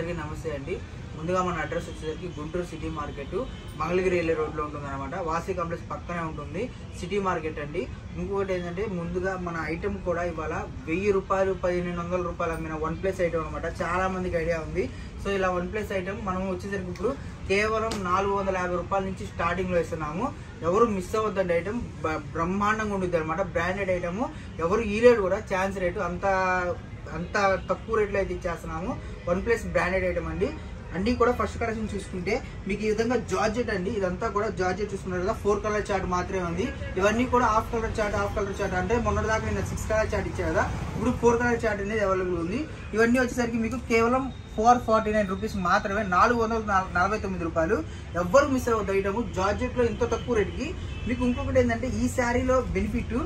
అందరికీ నమస్తే అండి. ముందుగా మన అడ్రస్ వచ్చేసరికి గుంటూరు సిటీ మార్కెట్ మంగళగిరి వెళ్ళే రోడ్లో ఉంటుందన్నమాట. వాసీ కాంప్లెక్స్ పక్కనే ఉంటుంది సిటీ మార్కెట్ అండి. ఇంకొకటి ఏంటంటే ముందుగా మన ఐటెం కూడా ఇవాళ 1000 రూపాయలు 1500 రూపాయలు అమ్మిన వన్ ప్లేస్ ఐటెం అనమాట. చాలా మందికి ఐడియా ఉంది. సో ఇలా వన్ ప్లేస్ ఐటెం మనం వచ్చేసరికి ఇప్పుడు కేవలం 450 రూపాయల నుంచి స్టార్టింగ్లో ఇస్తున్నాము. ఎవరు మిస్ అవ్వద్దండి. ఐటెం బ్రహ్మాండంగా ఉంటుంది అనమాట. Branded item. ఎవరు ఈ రేటు కూడా ఛాన్స్ రేటు అంత తక్కువ రేట్లో అయితే ఇచ్చేస్తున్నాము. వన్ ప్లస్ బ్రాండెడ్ ఐటమ్ అండి. అన్నీ కూడా ఫస్ట్ కలెక్షన్ చూసుకుంటే మీకు ఈ విధంగా జార్జెట్ అండి. ఇదంతా కూడా జార్జెట్ చూసుకున్నారు కదా, 4 కలర్ చార్ట్ మాత్రమే ఉంది. ఇవన్నీ కూడా హాఫ్ కలర్ చార్ట్ అంటే మొన్నటిదాకా నేను 6 కలర్ చార్ట్ ఇచ్చా కదా, ఇప్పుడు 4 కలర్ చార్ట్ అనేది అవైలబుల్ ఉంది. ఇవన్నీ వచ్చేసరికి మీకు కేవలం 449 రూపీస్ మాత్రమే, 449 రూపాయలు. ఎవ్వరు మిస్ అవ్వద్దు ఐటమ్. జార్జెట్లో ఇంత తక్కువ రేటుకి. మీకు ఇంకొకటి ఏంటంటే ఈ శారీలో బెనిఫిట్,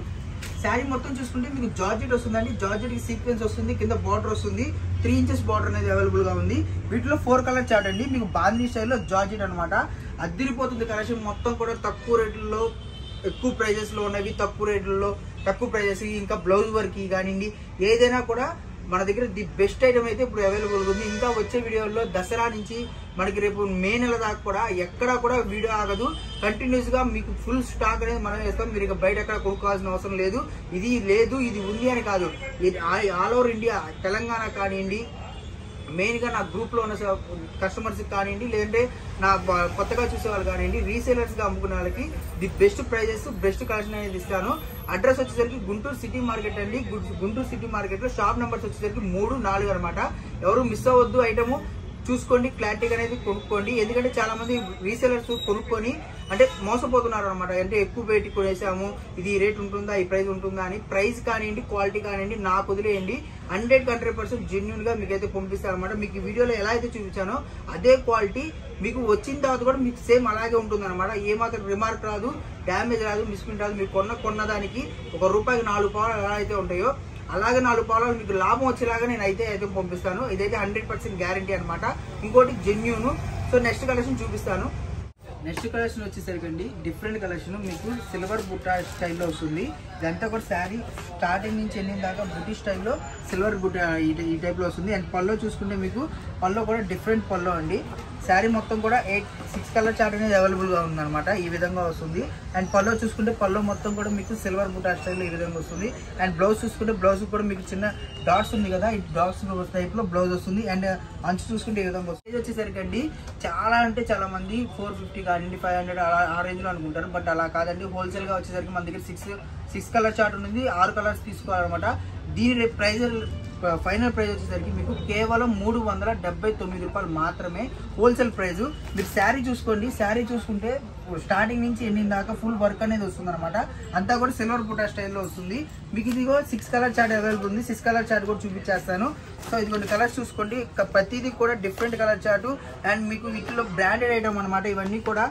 శారీ మొత్తం చూసుకుంటే మీకు జార్జెట్ వస్తుందండి. జార్జెట్ కి సీక్వెన్స్ వస్తుంది, కింద బార్డర్ వస్తుంది, 3 ఇంచెస్ బార్డర్ అనేది అవైలబుల్ గా ఉంది. వీటిలో 4 కలర్ చార్ట్ అండి. మీకు బాందీ స్టైల్లో జార్జెట్ అనమాట. అద్దిరిపోతుంది కలెక్షన్. మొత్తం కూడా తక్కువ రేట్లలో ఎక్కువ ప్రైజెస్ లో ఉన్నవి, తక్కువ రేట్లలో తక్కువ ప్రైజెస్. ఇంకా బ్లౌజ్ వర్క్ కానివ్వండి, ఏదైనా కూడా మన దగ్గర ది బెస్ట్ ఐటమ్ అయితే ఇప్పుడు అవైలబుల్ ఉంది. ఇంకా వచ్చే వీడియోలో దసరా నుంచి మనకి రేపు మే నెల దాకా కూడా ఎక్కడా కూడా వీడియో ఆగదు. కంటిన్యూస్ గా మీకు ఫుల్ స్టాక్ అనేది మనం వేస్తాం. మీరు ఇక బయట ఎక్కడ కొనుక్కోవాల్సిన అవసరం లేదు. ఇది లేదు ఇది ఉంది అని కాదు, ఇది ఆల్ ఓవర్ ఇండియా, తెలంగాణ కానివ్వండి, మెయిన్గా నా గ్రూప్లో ఉన్న కస్టమర్స్కి కానివ్వండి, లేదంటే నా కొత్తగా చూసే వాళ్ళు కానివ్వండి, రీసేలర్స్గా అమ్ముకునే వాళ్ళకి the best prices, best collection అనేది ఇస్తాను. అడ్రస్ వచ్చేసరికి గుంటూరు సిటీ మార్కెట్ అండి. గుంటూరు సిటీ మార్కెట్లో షాప్ నెంబర్స్ వచ్చేసరికి 3, 4 అనమాట. ఎవరు మిస్ అవ్వద్దు. ఐటము చూసుకోండి, క్లారిటీగా అనేది కొనుక్కోండి. ఎందుకంటే చాలా మంది రీసేలర్స్ కొనుక్కొని అంటే మోసపోతున్నారు అనమాట. అంటే ఎక్కువ పెట్టి కొనేసాము, ఇది రేట్ ఉంటుందా, ఈ ప్రైస్ ఉంటుందా అని. ప్రైస్ కానివ్వండి, క్వాలిటీ కానివ్వండి నాకు వదిలేయండి. 100% జెన్యున్ గా మీకైతే పంపిస్తారు అనమాట. మీకు ఈ వీడియోలో ఎలా అయితే చూపించానో అదే క్వాలిటీ మీకు వచ్చిన తర్వాత కూడా మీకు సేమ్ అలాగే ఉంటుంది అనమాట. ఏమాత్రం రిమార్క్ రాదు, డ్యామేజ్ రాదు, మిస్ప్రింట్ రాదు. మీరు కొన్న దానికి ₹1 4 పావులు ఎలా అయితే ఉంటాయో అలాగే 4 పావులు మీకు లాభం వచ్చేలాగా నేను అయితే పంపిస్తాను. ఇదైతే 100% గ్యారంటీ అనమాట. ఇంకోటి జెన్యూన్. సో నెక్స్ట్ కలెక్షన్ చూపిస్తాను. నెక్స్ట్ కలెక్షన్ వచ్చేసరికి అండి డిఫరెంట్ కలెక్షన్. మీకు సిల్వర్ బుట్ట స్టైల్లో వస్తుంది. ఇదంతా కూడా శారీ స్టార్టింగ్ నుంచి ఎండింగ్ దాకా బుట్టి స్టైల్లో సిల్వర్ బుట్ట ఈ టైప్లో వస్తుంది. అండ్ పల్లో చూసుకుంటే మీకు పల్లో కూడా డిఫరెంట్ పల్లో అండి. శారీ మొత్తం కూడా 6 కలర్ చార్ట్ అనేది అవైలబుల్గా ఉందన్నమాట. ఈ విధంగా వస్తుంది. అండ్ పల్లో చూసుకుంటే పల్లో మొత్తం కూడా మీకు సిల్వర్ బుట్టా స్టైల్లో ఈ విధంగా వస్తుంది. అండ్ బ్లౌజ్ చూసుకుంటే బ్లౌజ్ కూడా మీకు చిన్న డాట్స్ ఉంది కదా, ఈ డాట్స్ టైప్లో బ్లౌజ్ వస్తుంది. అండ్ అంచు చూసుకుంటే ఈ విధంగా వస్తుంది. ఇది వచ్చేసరికి అండి చాలా అంటే చాలా మంది 450 కానివ్వండి, 500 ఆ రేంజ్లో అనుకుంటారు. బట్ అలా కాదండి. హోల్సేల్గా వచ్చేసరికి మన దగ్గర 6 కలర్ చార్ట్ ఉంది. 6 కలర్స్ తీసుకోవాలన్నమాట. దీని ప్రైజ్ ఫైనల్ ప్రైస్ వచ్చేసరికి మీకు కేవలం 379 రూపాయలు మాత్రమే హోల్సేల్ ప్రైస్. మీరు శారీ చూసుకోండి. శారీ చూసుకుంటే స్టార్టింగ్ నుంచి ఎండింగ్ దాకా ఫుల్ వర్క్ అనేది వస్తుంది అనమాట. అంతా కూడా సిల్వర్ బుట్టా స్టైల్లో వస్తుంది. మీకు ఇదిగో 6 కలర్ చార్ట్ అవైలబుల్ ఉంది. 6 కలర్ చార్ట్ కూడా చూపించేస్తాను. సో ఇదిగోండి కలర్స్ చూసుకోండి. ప్రతిదీ కూడా డిఫరెంట్ కలర్ చార్ట్. అండ్ మీకు వీటిలో బ్రాండెడ్ ఐటమ్ అనమాట. ఇవన్నీ కూడా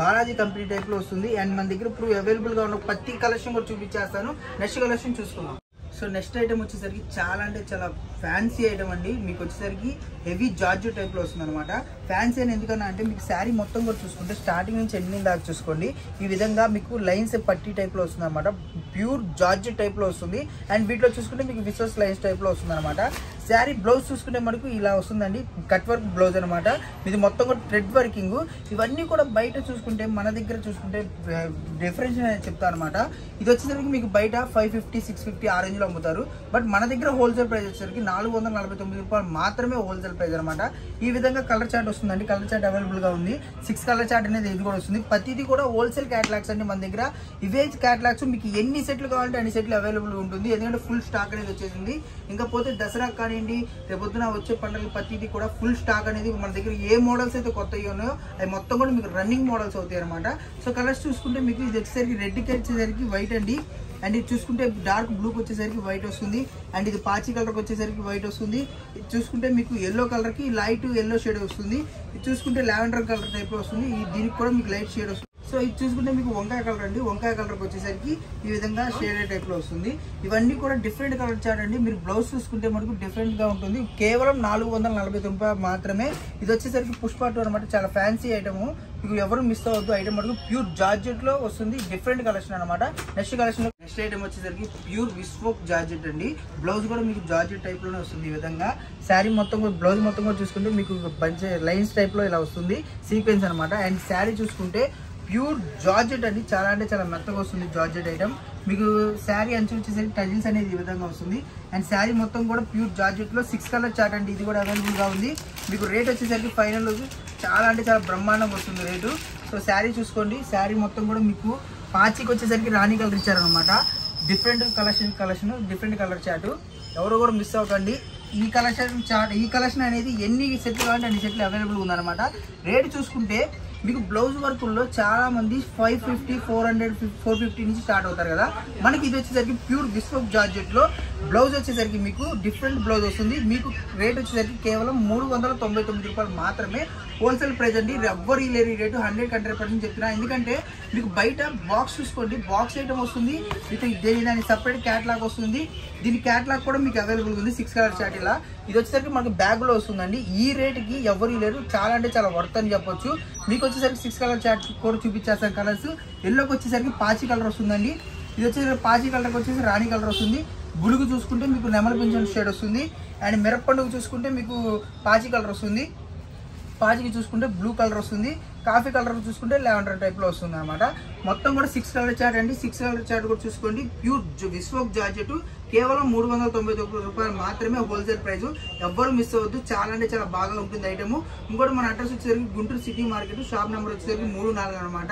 బాలాజీ కంపెనీ టైప్లో వస్తుంది. అండ్ మన దగ్గర ఇప్పుడు అవైలబుల్గా ఉన్న ప్రతి కలెక్షన్ కూడా చూపించేస్తాను. నెక్స్ట్ కలెక్షన్ చూసుకుందాం. సో నెక్స్ట్ ఐటమ్ వచ్చేసరికి చాలా అంటే చాలా ఫ్యాన్సీ ఐటమ్ అండి. మీకు వచ్చేసరికి హెవీ జార్జెట్ టైప్లో వస్తుంది అనమాట. ఫ్యాన్సీ అని ఎందుకన్నా అంటే మీకు శారీ మొత్తం కూడా చూసుకుంటే స్టార్టింగ్ నుంచి ఎండింగ్ దాకా చూసుకోండి. ఈ విధంగా మీకు లైన్స్ పట్టీ టైప్లో వస్తుంది అనమాట. ప్యూర్ జార్జెట్ టైప్లో వస్తుంది. అండ్ వీటిలో చూసుకుంటే మీకు విసోస్ లైన్స్ టైప్లో వస్తుంది అనమాట. శారీ బ్లౌజ్ చూసుకుంటే మనకు ఇలా వస్తుందండి. కట్ వర్క్ బ్లౌజ్ అనమాట. ఇది మొత్తం కూడా థ్రెడ్ వర్కింగ్. ఇవన్నీ కూడా బయట చూసుకుంటే మన దగ్గర చూసుకుంటే డిఫరెన్స్ అనేది చెప్తాను అనమాట. ఇది వచ్చేసరికి మీకు బయట 550, 650 ఆ రేంజ్లో అమ్ముతారు. బట్ మన దగ్గర హోల్సేల్ ప్రైస్ వచ్చేసరికి 449 రూపాయలు మాత్రమే హోల్సేల్ ప్రైస్ అనమాట. ఈ విధంగా కలర్ చార్ట్ వస్తుందండి. కలర్ చార్ట్ అవైలబుల్గా ఉంది. 6 కలర్ చార్ట్ అనేది ఇది కూడా వస్తుంది. ప్రతిదీ కూడా హోల్సేల్ క్యాటలాగ్స్ అండి మన దగ్గర. ఇవే క్యాటలాగ్స్ మీకు ఎన్ని సెట్లు కావాలంటే అన్ని సెట్లు అవైలబుల్ ఉంటుంది. ఎందుకంటే ఫుల్ స్టాక్ అనేది వచ్చేసింది. ఇంకా పోతే దసరా కానివ్వండి, రేపొద్దున వచ్చే పండుగలు ప్రతిదీ కూడా ఫుల్ స్టాక్ అనేది మన దగ్గర. ఏ మోడల్స్ అయితే కొత్తగా ఉన్నాయో అవి మొత్తం కూడా మీకు రన్నింగ్ మోడల్స్ అవుతాయి అనమాట. సో కలర్స్ చూసుకుంటే మీకు ఇది వచ్చేసరికి రెడ్కి వచ్చేసరికి వైట్ అండి. అండ్ ఇది చూసుకుంటే డార్క్ బ్లూకి వచ్చేసరికి వైట్ వస్తుంది. అండ్ ఇది పాచి కలర్కి వచ్చేసరికి వైట్ వస్తుంది. ఇది చూసుకుంటే మీకు ఎల్లో కలర్కి లైట్ ఎల్లో షేడ్ వస్తుంది. ఇది చూసుకుంటే లావెండర్ కలర్ టైప్లో వస్తుంది. దీనికి కూడా మీకు లైట్ షేడ్ వస్తుంది. సో ఇది చూసుకుంటే మీకు వంకాయ కలర్ అండి. వంకాయ కలర్కి వచ్చేసరికి ఈ విధంగా షేడెడ్ టైప్లో వస్తుంది. ఇవన్నీ కూడా డిఫరెంట్ కలర్ చార్ట్ అండి. మీరు బ్లౌజ్ చూసుకుంటే మనకు డిఫరెంట్గా ఉంటుంది. కేవలం 449 రూపాయలు మాత్రమే. ఇది వచ్చేసరికి పుష్ప 2 అనమాట. చాలా ఫ్యాన్సీ ఐటమ్. మీకు ఎవరు మిస్ అవ్వద్దు. ఐటమ్ మటుకు ప్యూర్ జార్జెట్లో వస్తుంది. డిఫరెంట్ కలెక్షన్ అనమాట. నెక్స్ట్ కలెక్షన్ నెక్స్ట్ ఐటమ్ వచ్చేసరికి ప్యూర్ విస్ఫోక్ జార్జెట్ అండి. బ్లౌజ్ కూడా మీకు జార్జెట్ టైప్ లోనే వస్తుంది. ఈ విధంగా శారీ మొత్తం కూడా బ్లౌజ్ మొత్తం కూడా చూసుకుంటే మీకు బంచ్ లైన్స్ టైప్ లో ఇలా వస్తుంది, సీక్వెన్స్ అనమాట. అండ్ శారీ చూసుకుంటే ప్యూర్ జార్జెట్ అండి, చాలా అంటే చాలా మెత్తగా వస్తుంది జార్జెట్ ఐటమ్. మీకు శారీ అంచు వచ్చేసరికి టజిల్స్ అనేది ఈ విధంగా వస్తుంది. అండ్ శారీ మొత్తం కూడా ప్యూర్ జార్జెట్ లో 6 కలర్ చార్ట్ అండి, ఇది కూడా అవైలబుల్ గా ఉంది. మీకు రేట్ వచ్చేసరికి ఫైనల్ చాలా అంటే చాలా బ్రహ్మాండంగా వస్తుంది రేటు. సో శారీ చూసుకోండి, శారీ మొత్తం కూడా మీకు పాచికి వచ్చేసరికి రాణి కలర్ ఇచ్చారనమాట. Different collection different colour chart, ఎవరు కూడా మిస్ అవ్వకండి. ఈ కలెక్షన్ అనేది ఎన్ని సెట్లు కావాలంటే అన్ని సెట్లు అవైలబుల్ ఉందన్నమాట. రేట్ చూసుకుంటే మీకు బ్లౌజ్ వర్కుల్లో చాలా మంది 550, 400, 450 నుంచి స్టార్ట్ అవుతారు కదా. మనకి ఇది వచ్చేసరికి ప్యూర్ విస్ఫోక్ జార్జెట్ లో బ్లౌజ్ వచ్చేసరికి మీకు డిఫరెంట్ బ్లౌజ్ వస్తుంది. మీకు రేట్ వచ్చేసరికి కేవలం 399 రూపాయలు మాత్రమే హోల్సేల్ ప్రైస్ అండి. ఎవ్వరు లేని రేటు 100% చెప్తున్నా. ఎందుకంటే మీకు బయట బాక్స్ చూసుకోండి, బాక్స్ ఐటమ్ వస్తుంది విత్ దాని సపరేట్ క్యాట్లాగ్ వస్తుంది. దీని క్యాట్లాగ్ కూడా మీకు అవైలబుల్ ఉంది 6 కలర్ చార్ట్. ఇలా ఇది వచ్చేసరికి మనకు బ్యాగ్ లో వస్తుందండి. ఈ రేటుకి ఎవరు లేరు, చాలా అంటే చాలా వర్త్ అని చెప్పొచ్చు. మీకు వచ్చేసరికి 6 కలర్ చార్ట్ కూడా చూపించేస్తాను కలర్స్. ఎల్లోకి వచ్చేసరికి పాచి కలర్ వస్తుందండి. ఇది వచ్చేసరికి పాచి కలర్కి వచ్చేసి రాణి కలర్ వస్తుంది. బులుగు చూసుకుంటే మీకు నెమలి పింఛన్ షేడ్ వస్తుంది. అండ్ మిరప్పండుగ చూసుకుంటే మీకు పాచి కలర్ వస్తుంది. పాచికి చూసుకుంటే బ్లూ కలర్ వస్తుంది. కాఫీ కలర్ చూసుకుంటే లావెండర్ టైప్ లో వస్తుంది అనమాట. మొత్తం కూడా 6 కలర్ చార్ట్ అండి. 6 కలర్ చార్ట్ కూడా చూసుకోండి. ప్యూర్ విస్ఫోక్ జార్జెట్ కేవలం 399 రూపాయలు మాత్రమే హోల్సేల్ ప్రైస్. ఎవ్వరు మిస్ అవ్వద్దు, చాలా అంటే చాలా బాగా ఉంటుంది ఐటమ్. ఇంకోటి మన అడ్రస్ వచ్చేసరికి Guntur city market, shop number వచ్చేసరికి 3-4 అనమాట.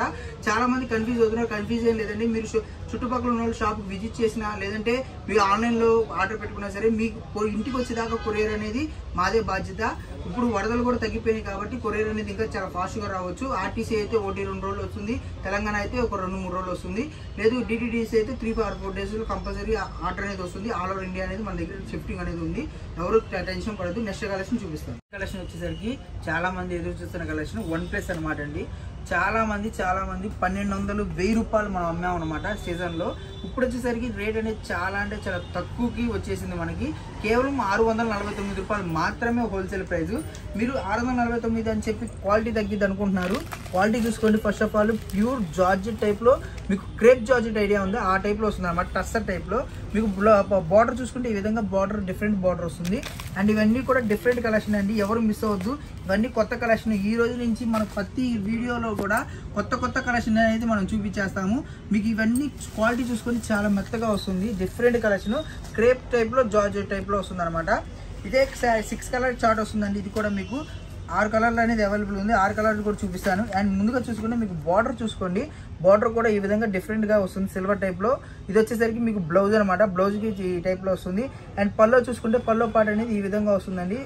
చాలా మంది కన్ఫ్యూజ్ అవుతున్నారు. కన్ఫ్యూజ్ ఏం లేదండి, మీరు చుట్టుపక్కల ఉన్న వాళ్ళు షాప్ విజిట్ చేసినా లేదంటే మీరు ఆన్లైన్ లో ఆర్డర్ పెట్టుకున్నా సరే మీకు ఇంటికి వచ్చేదాకా కొరియర్ అనేది మాదే బాధ్యత. ఇప్పుడు వరదలు కూడా తగ్గిపోయినాయి కాబట్టి కొరియర్ అనేది ఇంకా చాలా ఫాస్ట్ గా రావచ్చు. ఆర్టీసీ అయితే 1-2 రోజులు వస్తుంది, తెలంగాణ అయితే ఒక 2-3 రోజులు వస్తుంది. లేదు డిటిడిసి అయితే 3-4 డేస్ లో కంపల్సరీ ఆర్డర్ అనేది వస్తుంది. ఆల్ ఓవర్ ఇండియా అనేది మన దగ్గర షిఫ్టింగ్ అనేది ఉంది. ఎవరు టెన్షన్ పడద్దు. నెక్స్ట్ కలెక్షన్ చూపిస్తాను. కలెక్షన్ వచ్చేసరికి చాలా మంది ఎదురు చూస్తున్న కలెక్షన్ OnePlus అనమాట అండి. చాలా మంది 1200, 1000 రూపాయలు మనం అమ్మాం అనమాట సీజన్ లో. ఇప్పుడు వచ్చేసరికి రేట్ అనేది చాలా అంటే చాలా తక్కువకి వచ్చేసింది. మనకి కేవలం 649 రూపాయలు మాత్రమే హోల్సేల్ ప్రైస్. మీరు 649 అని చెప్పి క్వాలిటీ తగ్గిద్ది అనుకుంటున్నారు. క్వాలిటీ చూసుకోండి. First of all pure georgette type లో మీకు క్రేప్ జార్జెట్ ఐడియా ఉంది, ఆ టైప్ లో వస్తుంది అనమాట. టస్సర్ టైప్ లో మీకు బార్డర్ చూసుకుంటే ఈ విధంగా బార్డర్ డిఫరెంట్ బార్డర్ వస్తుంది. అండ్ ఇవన్నీ కూడా డిఫరెంట్ కలెక్షన్ అండి, ఎవరు మిస్ అవ్వద్దు. ఇవన్నీ కొత్త కలెక్షన్. ఈ రోజు నుంచి మన ప్రతి వీడియోలో కూడా కొత్త కలెక్షన్ అనేది మనం చూపించేస్తాము. మీకు ఇవన్నీ క్వాలిటీ చూసుకొని చాలా మెత్తగా వస్తుంది. డిఫరెంట్ కలెక్షన్ క్రేప్ టైప్ లో జార్జెట్ టైప్ లో వస్తుంది అనమాట. ఇదే 6 కలర్ చార్ట్ వస్తుందండి. ఇది కూడా మీకు 6 కలర్లు అనేది అవైలబుల్ ఉంది. 6 కలర్లు కూడా చూపిస్తాను. అండ్ ముందుగా చూసుకుంటే మీకు బార్డర్ చూసుకోండి. బార్డర్ కూడా ఈ విధంగా డిఫరెంట్ గా వస్తుంది, సిల్వర్ టైప్ లో. ఇది వచ్చేసరికి మీకు బ్లౌజ్ అనమాట. బ్లౌజ్ కి ఈ టైప్ లో వస్తుంది. అండ్ పల్లో చూసుకుంటే పల్లో పార్ట్ అనేది ఈ విధంగా వస్తుందండి.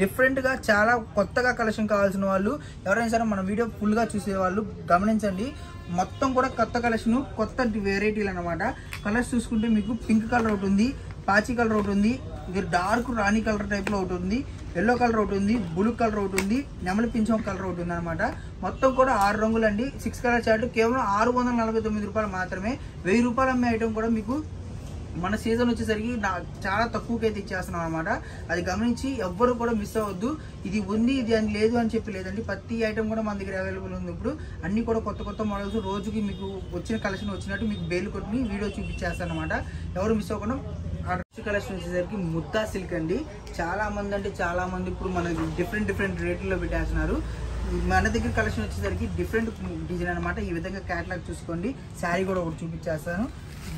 డిఫరెంట్ గా చాలా కొత్తగా కలెక్షన్ కావాల్సిన వాళ్ళు ఎవరైనా సరే మన వీడియో ఫుల్ గా చూసే వాళ్ళు గమనించండి. మొత్తం కూడా కొత్త కలెక్షన్, కొత్త వెరైటీలు అనమాట. కలర్స్ చూసుకుంటే మీకు పింక్ కలర్ ఒకటి ఉంది, పాచి కలర్ ఒకటి ఉంది, ఇది డార్క్ రాణి కలర్ టైప్ లో ఒకటి ఉంది, ఎల్లో కలర్ ఒకటి ఉంది, బ్లూ కలర్ ఒకటి ఉంది, నెమలి పింఛం కలర్ ఒకటి ఉంది అనమాట. మొత్తం కూడా 6 రంగులు అండి. 6 కలర్ చార్ట్ కేవలం 649 రూపాయలు మాత్రమే. 1000 రూపాయలు అమ్మే ఐటమ్ కూడా మీకు మన సీజన్ వచ్చేసరికి చాలా తక్కువకి అయితే ఇచ్చేస్తున్నాం అనమాట. అది గమనించి ఎవ్వరు కూడా మిస్ అవ్వద్దు. ఇది ఉంది ఇది అని లేదు అని చెప్పి లేదండి, ప్రతి ఐటమ్ కూడా మన దగ్గర అవైలబుల్ ఉంది. ఇప్పుడు అన్ని కూడా కొత్త మోడల్స్ రోజుకి మీకు వచ్చిన కలెక్షన్ వచ్చినట్టు మీకు బేలు కొట్టి వీడియో చూపించేస్తాను అనమాట. ఎవరు మిస్ అవ్వకుండా. కలెక్షన్ వచ్చేసరికి ముద్దా సిల్క్ అండి. చాలా మంది ఇప్పుడు మనకి డిఫరెంట్ రేట్లలో పెట్టేస్తున్నారు. మన దగ్గర కలెక్షన్ వచ్చేసరికి డిఫరెంట్ డిజైన్ అనమాట. ఈ విధంగా క్యాటలాగ్ చూసుకోండి. శారీ కూడా ఒకటి చూపించేస్తాను.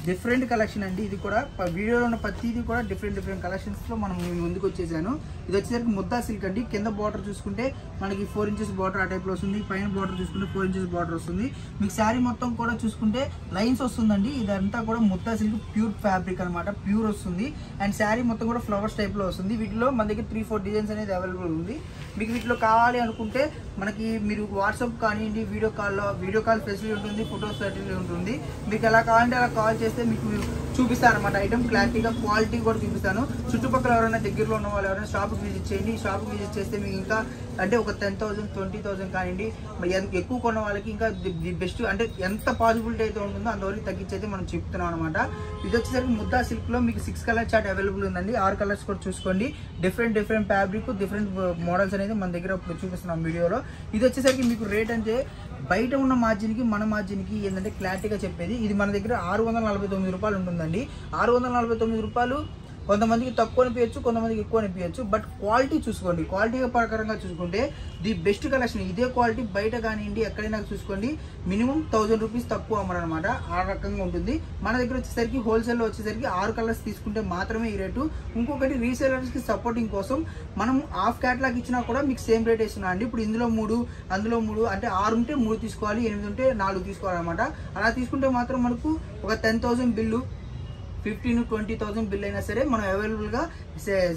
డిఫరెంట్ కలెక్షన్ అండి. ఇది కూడా వీడియోలో ఉన్న ప్రతిదీ కూడా డిఫరెంట్ కలెక్షన్స్ లో మనం ముందుకు వచ్చేసాను. ఇది వచ్చేసరికి ముద్దా సిల్క్ అండి. కింద బార్డర్ చూసుకుంటే మనకి 4 ఇంచెస్ బార్డర్ ఆ టైప్ లో వస్తుంది. పైన బార్డర్ చూసుకుంటే 4 ఇంచెస్ బార్డర్ వస్తుంది. మీకు శారీ మొత్తం కూడా చూసుకుంటే లైన్స్ వస్తుందండి. ఇదంతా కూడా ముద్దా సిల్క్ ప్యూర్ ఫ్యాబ్రిక్ అనమాట, ప్యూర్ వస్తుంది. అండ్ శారీ మొత్తం కూడా ఫ్లవర్స్ టైప్ లో వస్తుంది. వీటిలో మన దగ్గర 3-4 డిజైన్స్ అనేది అవైలబుల్ ఉంది. మీకు వీటిలో కావాలి అనుకుంటే మనకి మీరు వాట్సాప్ కానివ్వండి, వీడియో కాల్ ఫెసిలిటీ ఉంటుంది, ఫోటోస్ ఫెసిలిటీ ఉంటుంది. మీకు ఎలా కావాలంటే అలా కాల్ చేస్తే మీకు చూపిస్తాను అనమాట. ఐటమ్ క్లారిటీగా క్వాలిటీ కూడా చూపిస్తాను. చుట్టుపక్కల ఎవరైనా దగ్గరలో ఉన్న వాళ్ళు ఎవరైనా షాప్ విజిట్ చేయండి. షాప్కి విజిట్ చేస్తే మీకు ఇంకా అంటే ఒక 10,000 20,000 కానివ్వండి, ఎక్కువ కొన్న వాళ్ళకి ఇంకా ది బెస్ట్ అంటే ఎంత పాసిబిలిటీ అయితే ఉంటుందో అంతవరకు తగ్గించి అయితే మనం చెప్తున్నాం అనమాట. ఇది వచ్చేసరికి ముద్దా సిల్క్లో మీకు 6 కలర్ చార్ట్ అవైలబుల్ ఉందండి. 6 కలర్స్ కూడా చూసుకోండి. డిఫరెంట్ ఫ్యాబ్రిక్, డిఫరెంట్ మోడల్స్ అనేది మన దగ్గర ఇప్పుడు చూపిస్తున్నాం వీడియోలో. ఇది వచ్చేసరికి మీకు రేట్ అంటే బయట ఉన్న మార్జిన్కి మన మార్జిన్కి ఏంటంటే క్లారిటీగా చెప్పేది. ఇది మన దగ్గర 649 రూపాయలు ఉంటుందండి. 649 రూపాయలు కొంతమందికి తక్కువ అనిపించచ్చు, కొంతమందికి ఎక్కువ అనిపించచ్చు. బట్ క్వాలిటీ చూసుకోండి. క్వాలిటీ ప్రకారంగా చూసుకుంటే ది బెస్ట్ కలెక్షన్. ఇదే క్వాలిటీ బయట కానివ్వండి ఎక్కడైనా చూసుకోండి మినిమం 1000 రూపీస్ తక్కువ అమ్మరనమాట. ఆ రకంగా ఉంటుంది. మన దగ్గర వచ్చేసరికి హోల్సేల్లో వచ్చేసరికి 6 కలర్స్ తీసుకుంటే మాత్రమే ఈ రేటు. ఇంకొకటి రీసేలర్స్కి సపోర్టింగ్ కోసం మనం హాఫ్ క్యాట్లాగ్ ఇచ్చినా కూడా మీకు సేమ్ రేట్ ఇస్తున్నా అండి. ఇప్పుడు ఇందులో 3 అందులో 3 అంటే 6 ఉంటే 3 తీసుకోవాలి, 8 ఉంటే 4 తీసుకోవాలన్నమాట. అలా తీసుకుంటే మాత్రం మనకు ఒక 10,000 బిల్లు 15,000-20,000 బిల్ అయినా సరే మనం అవైలబుల్గా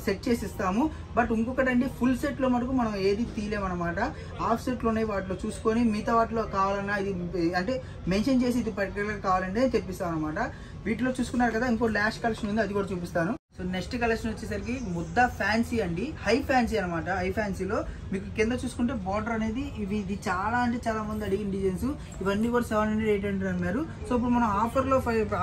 సెట్ చేసి ఇస్తాము. బట్ ఇంకొకటి అండి ఫుల్ సెట్లో మటుకు మనం ఏది తీయలేమన్నమాట. హాఫ్ సెట్లోనే వాటిలో చూసుకొని మిగతా వాటిలో కావాలన్నా ఇది అంటే మెన్షన్ చేసి ఇది పర్టికులర్గా కావాలంటే తెప్పిస్తాం అనమాట. వీటిలో చూసుకున్నారు కదా ఇంకో లాస్ట్ కలెక్షన్ ఉంది, అది కూడా చూపిస్తాను. సో నెక్స్ట్ కలెక్షన్ వచ్చేసరికి ముద్దా ఫ్యాన్సీ అండి. హై ఫ్యాన్సీ అనమాట. హై ఫ్యాన్సీలో మీకు కింద చూసుకుంటే బార్డర్ అనేది ఇది చాలా అంటే చాలా మంది అడిగిన డిజైన్స్. ఇవన్నీ కూడా 700-800 అన్నారు. సో ఇప్పుడు మనం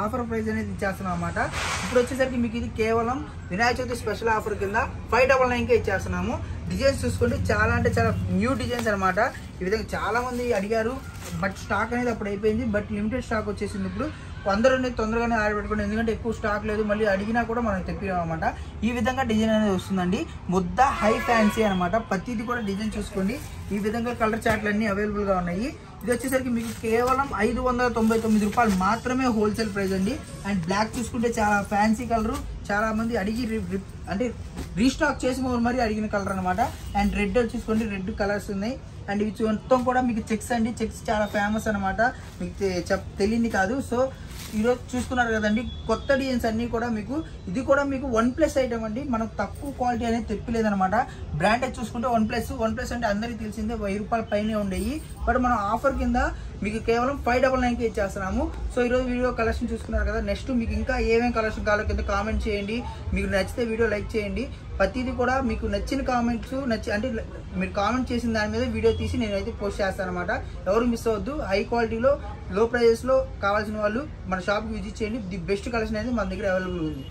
ఆఫర్ ప్రైస్ అనేది ఇచ్చేస్తున్నాం అనమాట. ఇప్పుడు వచ్చేసరికి మీకు ఇది కేవలం వినాయక చవితి స్పెషల్ ఆఫర్ కింద 599కే ఇచ్చేస్తున్నాము. డిజైన్స్ చూసుకుంటే చాలా అంటే చాలా న్యూ డిజైన్స్ అనమాట. ఈ విధంగా చాలా మంది అడిగారు. బట్ స్టాక్ అనేది అప్పుడు అయిపోయింది. బట్ లిమిటెడ్ స్టాక్ వచ్చేసింది. ఇప్పుడు అందరూ తొందరగానే ఆర్డర్ పెట్టుకోండి, ఎందుకంటే ఎక్కువ స్టాక్ లేదు. మళ్ళీ అడిగినా కూడా మనం తెప్పినాం అనమాట. ఈ విధంగా డిజైన్ అనేది వస్తుందండి. ముద్దా హై ఫ్యాన్సీ అనమాట. ప్రతిది కూడా డిజైన్ చూసుకోండి. ఈ విధంగా కలర్ చార్ట్లు అన్నీ అవైలబుల్గా ఉన్నాయి. ఇది వచ్చేసరికి మీకు కేవలం 599 రూపాయలు మాత్రమే హోల్సేల్ ప్రైస్ అండి. అండ్ బ్లాక్ చూసుకుంటే చాలా ఫ్యాన్సీ కలరు, చాలా మంది అడిగి అంటే రీస్టాక్ చేసి మరి అడిగిన కలర్ అనమాట. అండ్ రెడ్ చూసుకోండి, రెడ్ కలర్స్ ఉన్నాయి. అండ్ ఇవి మొత్తం కూడా మీకు చెక్స్ అండి. చెక్స్ చాలా ఫేమస్ అనమాట, మీకు తెలియని కాదు. సో ఈరోజు చూసుకున్నారు కదండి కొత్త డిజైన్స్ అన్నీ కూడా మీకు. ఇది కూడా మీకు 1+ ఐటమ్ అండి. మనకు తక్కువ క్వాలిటీ అనేది తెప్పిలేదనమాట. బ్రాండెడ్ చూసుకుంటే 1+ అంటే అందరికీ తెలిసిందే 1000 రూపాయల పైనే ఉండేవి. బట్ మనం ఆఫర్ కింద మీకు కేవలం 599కి ఇచ్చేస్తున్నాము. సో ఈరోజు వీడియో కలెక్షన్ చూసుకున్నారు కదా. నెక్స్ట్ మీకు ఇంకా ఏమేమి కలెక్షన్ కావాలో కింద కామెంట్ చేయండి. మీకు నచ్చితే వీడియో లైక్ చేయండి. ప్రతిదీ కూడా మీకు నచ్చిన కామెంట్స్ అంటే మీరు కామెంట్ చేసిన దాని మీద వీడియో తీసి నేనైతే పోస్ట్ చేస్తాను అనమాట. ఎవరు మిస్ అవ్వద్దు. హై క్వాలిటీలో లో ప్రైజెస్లో కావాల్సిన వాళ్ళు మన షాప్కి విజిట్ చేయండి. ది బెస్ట్ కలెక్షన్ అనేది మన దగ్గర అవైలబుల్ ఉంది.